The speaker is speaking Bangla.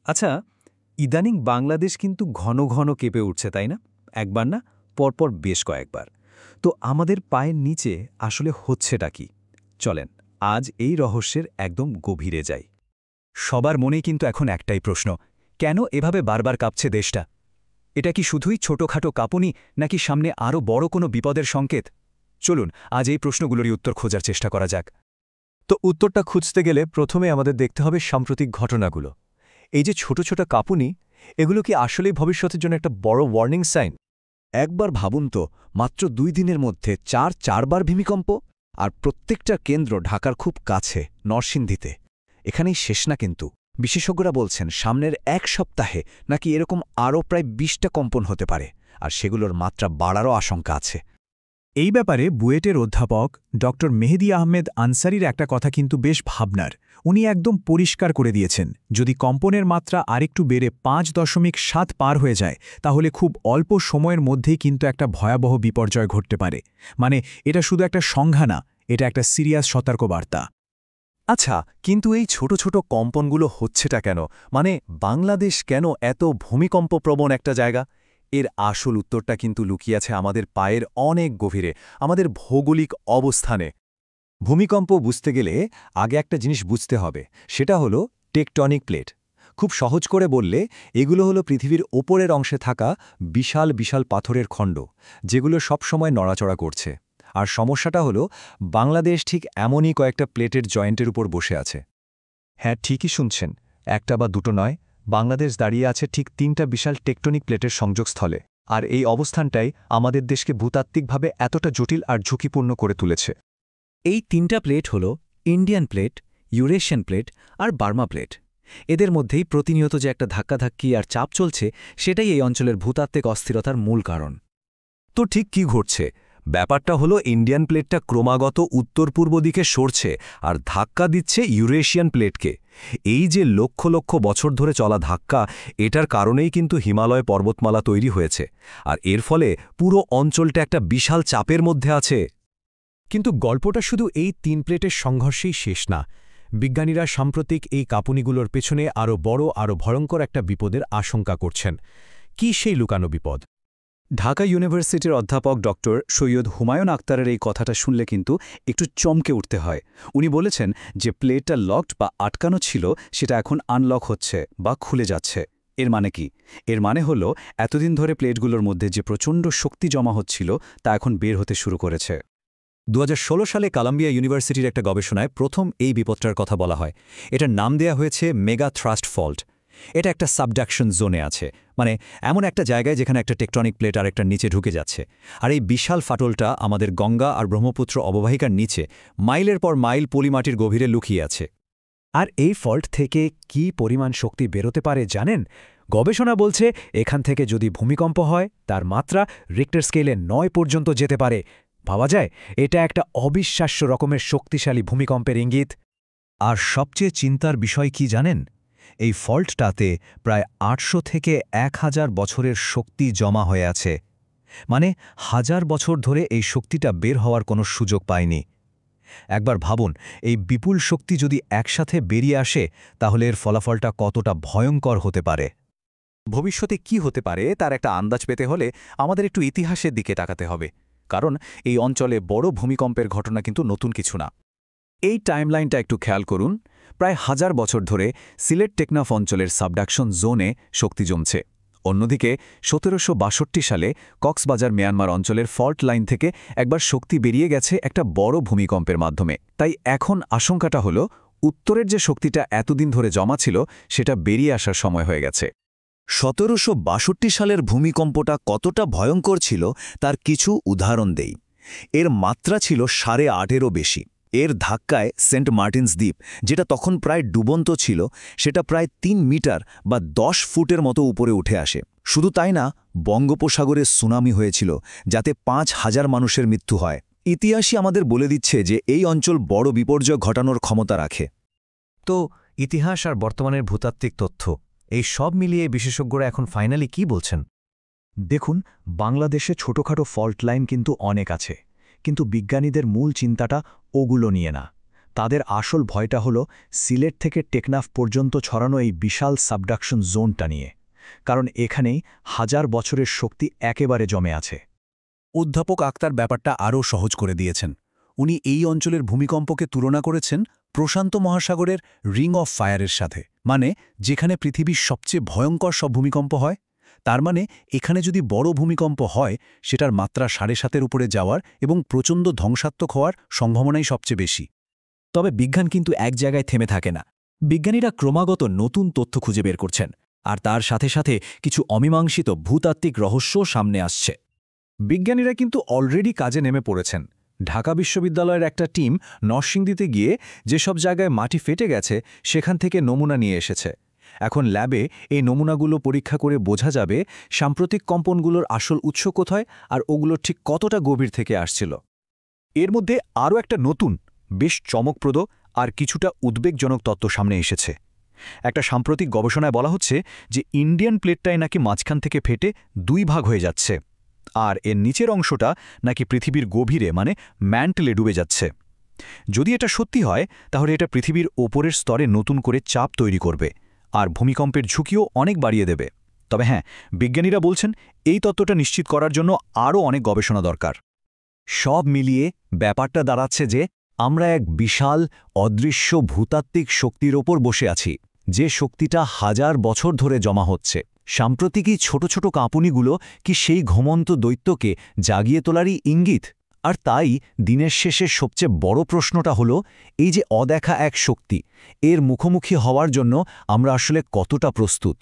আচ্ছা, ইদানিং বাংলাদেশ কিন্তু ঘন ঘন কেঁপে উঠছে, তাই না? একবার না, পরপর বেশ কয়েকবার। তো আমাদের পায়ের নিচে আসলে হচ্ছেটা কি? চলেন, আজ এই রহস্যের একদম গভীরে যাই। সবার মনেই কিন্তু এখন একটাই প্রশ্ন, কেন এভাবে বারবার কাঁপছে দেশটা? এটা কি শুধুই ছোটখাটো কাঁপুনি, নাকি সামনে আরও বড় কোনো বিপদের সংকেত? চলুন আজ এই প্রশ্নগুলোরই উত্তর খোঁজার চেষ্টা করা যাক। তো উত্তরটা খুঁজতে গেলে প্রথমে আমাদের দেখতে হবে সাম্প্রতিক ঘটনাগুলো। এই যে ছোট ছোট কাঁপুনি, এগুলো কি আসলেই ভবিষ্যতের জন্য একটা বড় ওয়ার্নিং সাইন? একবার ভাবুন তো, মাত্র 2 দিনের মধ্যে চারবার ভূমিকম্প, আর প্রত্যেকটা কেন্দ্র ঢাকার খুব কাছে, নরসিংদীতে। এখানেই শেষ না কিন্তু। বিশেষজ্ঞরা বলছেন সামনের এক সপ্তাহে নাকি এরকম আরও প্রায় 20টা কম্পন হতে পারে, আর সেগুলোর মাত্রা বাড়ারও আশঙ্কা আছে। এই ব্যাপারে বুয়েটের অধ্যাপক ড মেহেদী আহমেদ আনসারির একটা কথা কিন্তু বেশ ভাবনার। উনি একদম পরিষ্কার করে দিয়েছেন, যদি কম্পনের মাত্রা আরেকটু বেড়ে 5.7 পার হয়ে যায়, তাহলে খুব অল্প সময়ের মধ্যেই কিন্তু একটা ভয়াবহ বিপর্যয় ঘটতে পারে। মানে এটা শুধু একটা সংজ্ঞা না, এটা একটা সিরিয়াস সতর্কবার্তা। আচ্ছা, কিন্তু এই ছোট ছোট কম্পনগুলো হচ্ছেটা কেন? মানে বাংলাদেশ কেন এত ভূমিকম্পপ্রবণ একটা জায়গা? এর আসল উত্তরটা কিন্তু লুকিয়ে আছে আমাদের পায়ের অনেক গভীরে, আমাদের ভৌগোলিক অবস্থানে। ভূমিকম্প বুঝতে গেলে আগে একটা জিনিস বুঝতে হবে, সেটা হলো টেকটনিক প্লেট। খুব সহজ করে বললে এগুলো হলো পৃথিবীর ওপরের অংশে থাকা বিশাল বিশাল পাথরের খণ্ড, যেগুলো সবসময় নড়াচড়া করছে। আর সমস্যাটা হলো বাংলাদেশ ঠিক এমনই কয়েকটা প্লেটের জয়েন্টের উপর বসে আছে। হ্যাঁ, ঠিকই শুনছেন, একটা বা দুটো নয়, বাংলাদেশ দাঁড়িয়ে আছে ঠিক 3টা বিশাল টেকটনিক প্লেটের সংযোগস্থলে। আর এই অবস্থানটাই আমাদের দেশকে ভূতাত্ত্বিকভাবে এতটা জটিল আর ঝুঁকিপূর্ণ করে তুলেছে। এই 3টা প্লেট হল ইন্ডিয়ান প্লেট, ইউরেশিয়ান প্লেট আর বার্মা প্লেট। এদের মধ্যেই প্রতিনিয়ত যে একটা ধাক্কাধাক্কি আর চাপ চলছে, সেটাই এই অঞ্চলের ভূতাত্ত্বিক অস্থিরতার মূল কারণ। তো ঠিক কি ঘটছে? ব্যাপারটা হলো ইন্ডিয়ান প্লেটটা ক্রমাগত উত্তর পূর্ব দিকে সরছে আর ধাক্কা দিচ্ছে ইউরেশিয়ান প্লেটকে। এই যে লক্ষ লক্ষ বছর ধরে চলা ধাক্কা, এটার কারণেই কিন্তু হিমালয় পর্বতমালা তৈরি হয়েছে। আর এর ফলে পুরো অঞ্চলটা একটা বিশাল চাপের মধ্যে আছে। কিন্তু গল্পটা শুধু এই 3 প্লেটের সংঘর্ষেই শেষ না। বিজ্ঞানীরা সাম্প্রতিক এই কাঁপুনিগুলোর পেছনে আরও বড়, আরও ভয়ঙ্কর একটা বিপদের আশঙ্কা করছেন। কি সেই লুকানো বিপদ? ঢাকা ইউনিভার্সিটির অধ্যাপক ড সৈয়দ হুমায়ুন আক্তারের এই কথাটা শুনলে কিন্তু একটু চমকে উঠতে হয়। উনি বলেছেন যে প্লেটটা লকড বা আটকানো ছিল, সেটা এখন আনলক হচ্ছে বা খুলে যাচ্ছে। এর মানে কি? এর মানে হলো এতদিন ধরে প্লেটগুলোর মধ্যে যে প্রচণ্ড শক্তি জমা হচ্ছিল, তা এখন বের হতে শুরু করেছে। 2016 সালে কলাম্বিয়া ইউনিভার্সিটির একটা গবেষণায় প্রথম এই বিপদটার কথা বলা হয়। এটার নাম দেয়া হয়েছে মেগা থ্রাস্ট ফল্ট। এটা একটা সাবডাকশন জোনে আছে, মানে এমন একটা জায়গায় যেখানে একটা টেকটনিক প্লেট আর একটা নিচে ঢুকে যাচ্ছে। আর এই বিশাল ফাটলটা আমাদের গঙ্গা আর ব্রহ্মপুত্র অববাহিকার নিচে মাইলের পর মাইল পলিমাটির গভীরে লুকিয়ে আছে। আর এই ফল্ট থেকে কি পরিমাণ শক্তি বেরোতে পারে জানেন? গবেষণা বলছে এখান থেকে যদি ভূমিকম্প হয়, তার মাত্রা রিক্টার স্কেলে 9 পর্যন্ত যেতে পারে। ভাবা যায়, এটা একটা অবিশ্বাস্য রকমের শক্তিশালী ভূমিকম্পের ইঙ্গিত। আর সবচেয়ে চিন্তার বিষয় কি জানেন? এই ফল্টটাতে প্রায় 800 থেকে 1000 বছরের শক্তি জমা হয়ে আছে। মানে 1000 বছর ধরে এই শক্তিটা বের হওয়ার কোনো সুযোগ পায়নি। একবার ভাবুন, এই বিপুল শক্তি যদি একসাথে বেরিয়ে আসে, তাহলে এর ফলাফলটা কতটা ভয়ঙ্কর হতে পারে। ভবিষ্যতে কি হতে পারে তার একটা আন্দাজ পেতে হলে আমাদের একটু ইতিহাসের দিকে তাকাতে হবে, কারণ এই অঞ্চলে বড় ভূমিকম্পের ঘটনা কিন্তু নতুন কিছু না। এই টাইমলাইনটা একটু খেয়াল করুন। প্রায় 1000 বছর ধরে সিলেট টেকনাফ অঞ্চলের সাবডাকশন জোনে শক্তি জমছে। অন্যদিকে 1762 সালে কক্সবাজার মিয়ানমার অঞ্চলের ফল্ট লাইন থেকে একবার শক্তি বেরিয়ে গেছে একটা বড় ভূমিকম্পের মাধ্যমে। তাই এখন আশঙ্কাটা হলো উত্তরের যে শক্তিটা এতদিন ধরে জমা ছিল, সেটা বেরিয়ে আসার সময় হয়ে গেছে। 1762 সালের ভূমিকম্পটা কতটা ভয়ঙ্কর ছিল তার কিছু উদাহরণ দেই। এর মাত্রা ছিল 8.5-এরও বেশি। এর ধাক্কায় সেন্ট মার্টিনস দ্বীপ, যেটা তখন প্রায় ডুবন্ত ছিল, সেটা প্রায় 3 মিটার বা 10 ফুটের মতো উপরে উঠে আসে। শুধু তাই না, বঙ্গোপসাগরে সুনামি হয়েছিল, যাতে 5000 মানুষের মৃত্যু হয়। ইতিহাসই আমাদের বলে দিচ্ছে যে এই অঞ্চল বড় বিপর্যয় ঘটানোর ক্ষমতা রাখে। তো ইতিহাস আর বর্তমানের ভূতাত্ত্বিক তথ্য, এই সব মিলিয়ে বিশেষজ্ঞরা এখন ফাইনালি কি বলছেন? দেখুন, বাংলাদেশে ছোটখাটো ফল্ট লাইন কিন্তু অনেক আছে, কিন্তু বিজ্ঞানীদের মূল চিন্তাটা ওগুলো নিয়ে না। তাদের আসল ভয়টা হলো সিলেট থেকে টেকনাফ পর্যন্ত ছড়ানো এই বিশাল সাবডাকশন জোনটা নিয়ে, কারণ এখানেই হাজার বছরের শক্তি একেবারে জমে আছে। অধ্যাপক আক্তার ব্যাপারটা আরও সহজ করে দিয়েছেন। উনি এই অঞ্চলের ভূমিকম্পকে তুলনা করেছেন প্রশান্ত মহাসাগরের রিং অফ ফায়ারের সাথে, মানে যেখানে পৃথিবীর সবচেয়ে ভয়ঙ্কর সব ভূমিকম্প হয়। তার মানে এখানে যদি বড় ভূমিকম্প হয়, সেটার মাত্রা 7.5-এর উপরে যাওয়ার এবং প্রচণ্ড ধ্বংসাত্মক হওয়ার সম্ভাবনাই সবচেয়ে বেশি। তবে বিজ্ঞান কিন্তু এক জায়গায় থেমে থাকে না। বিজ্ঞানীরা ক্রমাগত নতুন তথ্য খুঁজে বের করছেন, আর তার সাথে সাথে কিছু অমীমাংসিত ভূতাত্ত্বিক রহস্যও সামনে আসছে। বিজ্ঞানীরা কিন্তু অলরেডি কাজে নেমে পড়েছেন। ঢাকা বিশ্ববিদ্যালয়ের একটা টিম নরসিংদীতে গিয়ে যেসব জায়গায় মাটি ফেটে গেছে সেখান থেকে নমুনা নিয়ে এসেছে। এখন ল্যাবে এই নমুনাগুলো পরীক্ষা করে বোঝা যাবে সাম্প্রতিক কম্পনগুলোর আসল উৎস কোথায় আর ওগুলো ঠিক কতটা গভীর থেকে আসছিল। এর মধ্যে আরও একটা নতুন, বেশ চমকপ্রদ আর কিছুটা উদ্বেগজনক তত্ত্ব সামনে এসেছে। একটা সাম্প্রতিক গবেষণায় বলা হচ্ছে যে ইন্ডিয়ান প্লেটটাই নাকি মাঝখান থেকে ফেটে 2 ভাগ হয়ে যাচ্ছে, আর এর নিচের অংশটা নাকি পৃথিবীর গভীরে মানে ম্যান্টলে ডুবে যাচ্ছে। যদি এটা সত্যি হয়, তাহলে এটা পৃথিবীর ওপরের স্তরে নতুন করে চাপ তৈরি করবে আর ভূমিকম্পের ঝুঁকিও অনেক বাড়িয়ে দেবে। তবে হ্যাঁ, বিজ্ঞানীরা বলছেন এই তত্ত্বটা নিশ্চিত করার জন্য আরও অনেক গবেষণা দরকার। সব মিলিয়ে ব্যাপারটা দাঁড়াচ্ছে যে আমরা এক বিশাল অদৃশ্য ভূতাত্ত্বিক শক্তির ওপর বসে আছি, যে শক্তিটা হাজার বছর ধরে জমা হচ্ছে। সাম্প্রতিকই ছোট ছোট কাঁপুনিগুলো কি সেই ঘুমন্ত দৈত্যকে জাগিয়ে তোলারই ইঙ্গিত? আর তাই দিনের শেষে সবচেয়ে বড় প্রশ্নটা হলো, এই যে অদেখা এক শক্তি, এর মুখোমুখি হওয়ার জন্য আমরা আসলে কতটা প্রস্তুত?